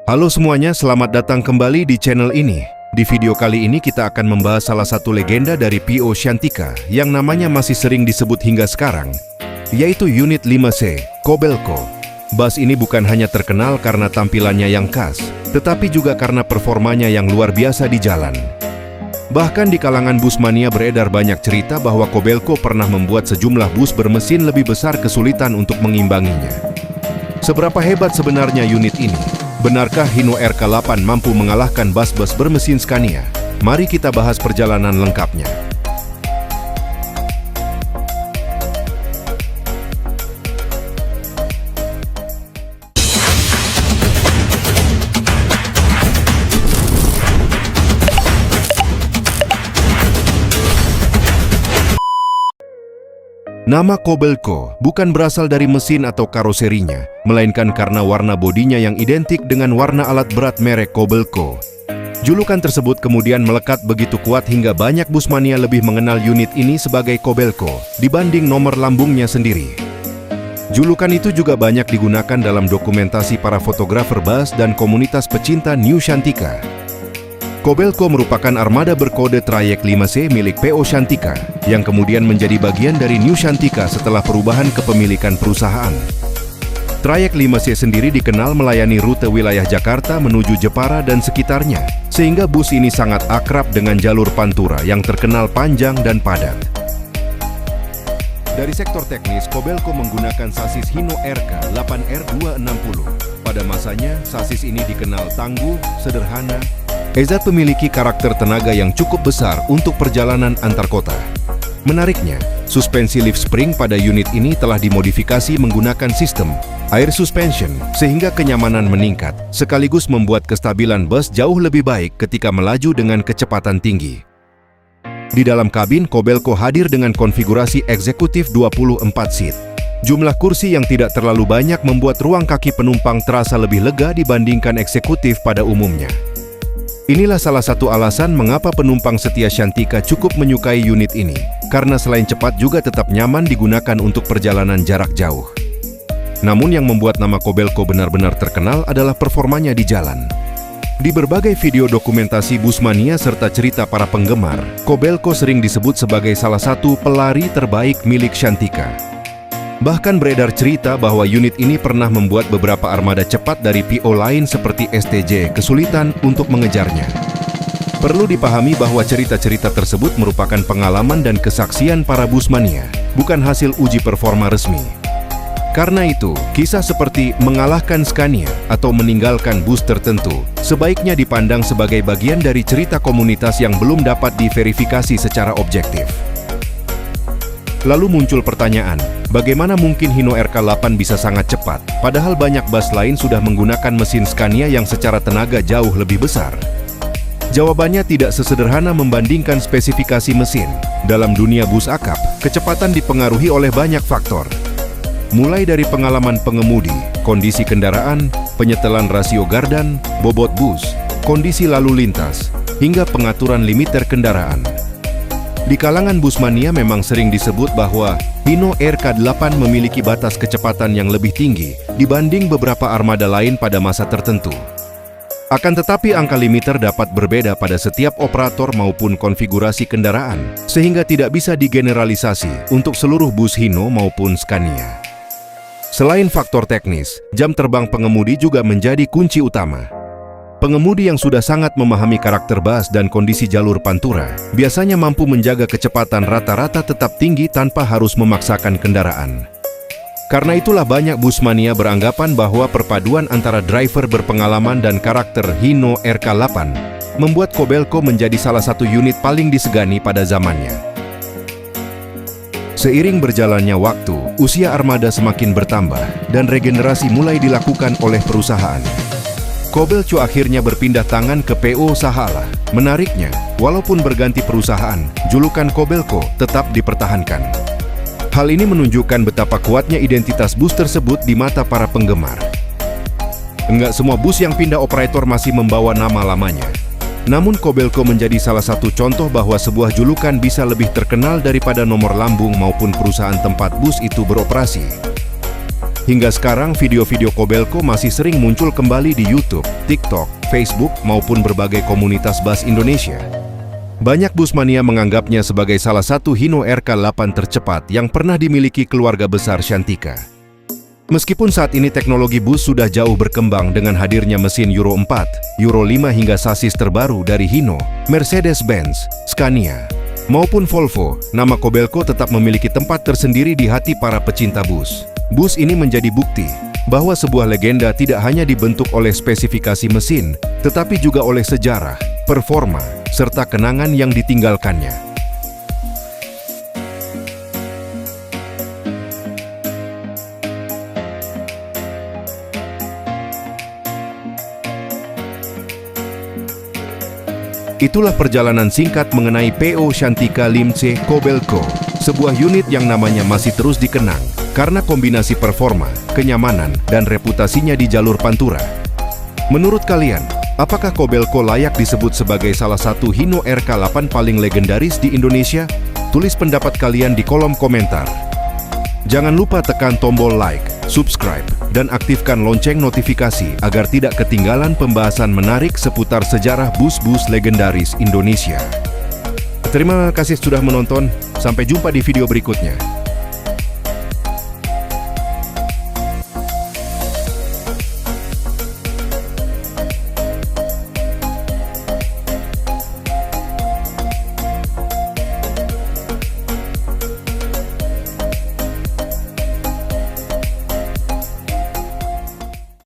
Halo semuanya, selamat datang kembali di channel ini. Di video kali ini kita akan membahas salah satu legenda dari PO Shantika yang namanya masih sering disebut hingga sekarang, yaitu unit 5C, Kobelco. Bus ini bukan hanya terkenal karena tampilannya yang khas, tetapi juga karena performanya yang luar biasa di jalan. Bahkan di kalangan bus mania beredar banyak cerita bahwa Kobelco pernah membuat sejumlah bus bermesin lebih besar kesulitan untuk mengimbanginya. Seberapa hebat sebenarnya unit ini? Benarkah Hino RK8 mampu mengalahkan bus-bus bermesin Scania? Mari kita bahas perjalanan lengkapnya. Nama Kobelco bukan berasal dari mesin atau karoserinya, melainkan karena warna bodinya yang identik dengan warna alat berat merek Kobelco. Julukan tersebut kemudian melekat begitu kuat hingga banyak bus mania lebih mengenal unit ini sebagai Kobelco dibanding nomor lambungnya sendiri. Julukan itu juga banyak digunakan dalam dokumentasi para fotografer bus dan komunitas pecinta New Shantika. Kobelco merupakan armada berkode trayek 5C milik PO Shantika, yang kemudian menjadi bagian dari New Shantika setelah perubahan kepemilikan perusahaan. Trayek 5C sendiri dikenal melayani rute wilayah Jakarta menuju Jepara dan sekitarnya, sehingga bus ini sangat akrab dengan jalur Pantura yang terkenal panjang dan padat. Dari sektor teknis, Kobelco menggunakan sasis Hino RK 8R260. Pada masanya, sasis ini dikenal tangguh, sederhana, Ezat memiliki karakter tenaga yang cukup besar untuk perjalanan antar kota. Menariknya, suspensi lift spring pada unit ini telah dimodifikasi menggunakan sistem air suspension sehingga kenyamanan meningkat, sekaligus membuat kestabilan bus jauh lebih baik ketika melaju dengan kecepatan tinggi. Di dalam kabin, Kobelco hadir dengan konfigurasi eksekutif 24 seat. Jumlah kursi yang tidak terlalu banyak membuat ruang kaki penumpang terasa lebih lega dibandingkan eksekutif pada umumnya. Inilah salah satu alasan mengapa penumpang setia Shantika cukup menyukai unit ini, karena selain cepat juga tetap nyaman digunakan untuk perjalanan jarak jauh. Namun yang membuat nama Kobelco benar-benar terkenal adalah performanya di jalan. Di berbagai video dokumentasi bus mania serta cerita para penggemar, Kobelco sering disebut sebagai salah satu pelari terbaik milik Shantika. Bahkan beredar cerita bahwa unit ini pernah membuat beberapa armada cepat dari PO lain seperti STJ kesulitan untuk mengejarnya. Perlu dipahami bahwa cerita-cerita tersebut merupakan pengalaman dan kesaksian para bus mania, bukan hasil uji performa resmi. Karena itu, kisah seperti mengalahkan Scania atau meninggalkan bus tertentu sebaiknya dipandang sebagai bagian dari cerita komunitas yang belum dapat diverifikasi secara objektif. Lalu muncul pertanyaan, bagaimana mungkin Hino RK8 bisa sangat cepat, padahal banyak bus lain sudah menggunakan mesin Scania yang secara tenaga jauh lebih besar? Jawabannya tidak sesederhana membandingkan spesifikasi mesin. Dalam dunia bus akap, kecepatan dipengaruhi oleh banyak faktor. Mulai dari pengalaman pengemudi, kondisi kendaraan, penyetelan rasio gardan, bobot bus, kondisi lalu lintas, hingga pengaturan limiter kendaraan. Di kalangan bus mania memang sering disebut bahwa Hino RK8 memiliki batas kecepatan yang lebih tinggi dibanding beberapa armada lain pada masa tertentu. Akan tetapi angka limiter dapat berbeda pada setiap operator maupun konfigurasi kendaraan, sehingga tidak bisa digeneralisasi untuk seluruh bus Hino maupun Scania. Selain faktor teknis, jam terbang pengemudi juga menjadi kunci utama. Pengemudi yang sudah sangat memahami karakter bus dan kondisi jalur Pantura biasanya mampu menjaga kecepatan rata-rata tetap tinggi tanpa harus memaksakan kendaraan. Karena itulah banyak bus mania beranggapan bahwa perpaduan antara driver berpengalaman dan karakter Hino RK8 membuat Kobelco menjadi salah satu unit paling disegani pada zamannya. Seiring berjalannya waktu, usia armada semakin bertambah dan regenerasi mulai dilakukan oleh perusahaan. Kobelco akhirnya berpindah tangan ke PO Sahala. Menariknya, walaupun berganti perusahaan, julukan Kobelco tetap dipertahankan. Hal ini menunjukkan betapa kuatnya identitas bus tersebut di mata para penggemar. Enggak semua bus yang pindah operator masih membawa nama lamanya. Namun Kobelco menjadi salah satu contoh bahwa sebuah julukan bisa lebih terkenal daripada nomor lambung maupun perusahaan tempat bus itu beroperasi. Hingga sekarang video-video Kobelco masih sering muncul kembali di YouTube, TikTok, Facebook, maupun berbagai komunitas bus Indonesia. Banyak bus mania menganggapnya sebagai salah satu Hino RK8 tercepat yang pernah dimiliki keluarga besar Shantika. Meskipun saat ini teknologi bus sudah jauh berkembang dengan hadirnya mesin Euro 4, Euro 5 hingga sasis terbaru dari Hino, Mercedes-Benz, Scania, maupun Volvo, nama Kobelco tetap memiliki tempat tersendiri di hati para pecinta bus. Bus ini menjadi bukti bahwa sebuah legenda tidak hanya dibentuk oleh spesifikasi mesin, tetapi juga oleh sejarah, performa, serta kenangan yang ditinggalkannya. Itulah perjalanan singkat mengenai PO Shantika Limce Kobelco, sebuah unit yang namanya masih terus dikenang karena kombinasi performa, kenyamanan, dan reputasinya di jalur Pantura. Menurut kalian, apakah Kobelco layak disebut sebagai salah satu Hino RK8 paling legendaris di Indonesia? Tulis pendapat kalian di kolom komentar. Jangan lupa tekan tombol like, subscribe, dan aktifkan lonceng notifikasi agar tidak ketinggalan pembahasan menarik seputar sejarah bus-bus legendaris Indonesia. Terima kasih sudah menonton, sampai jumpa di video berikutnya.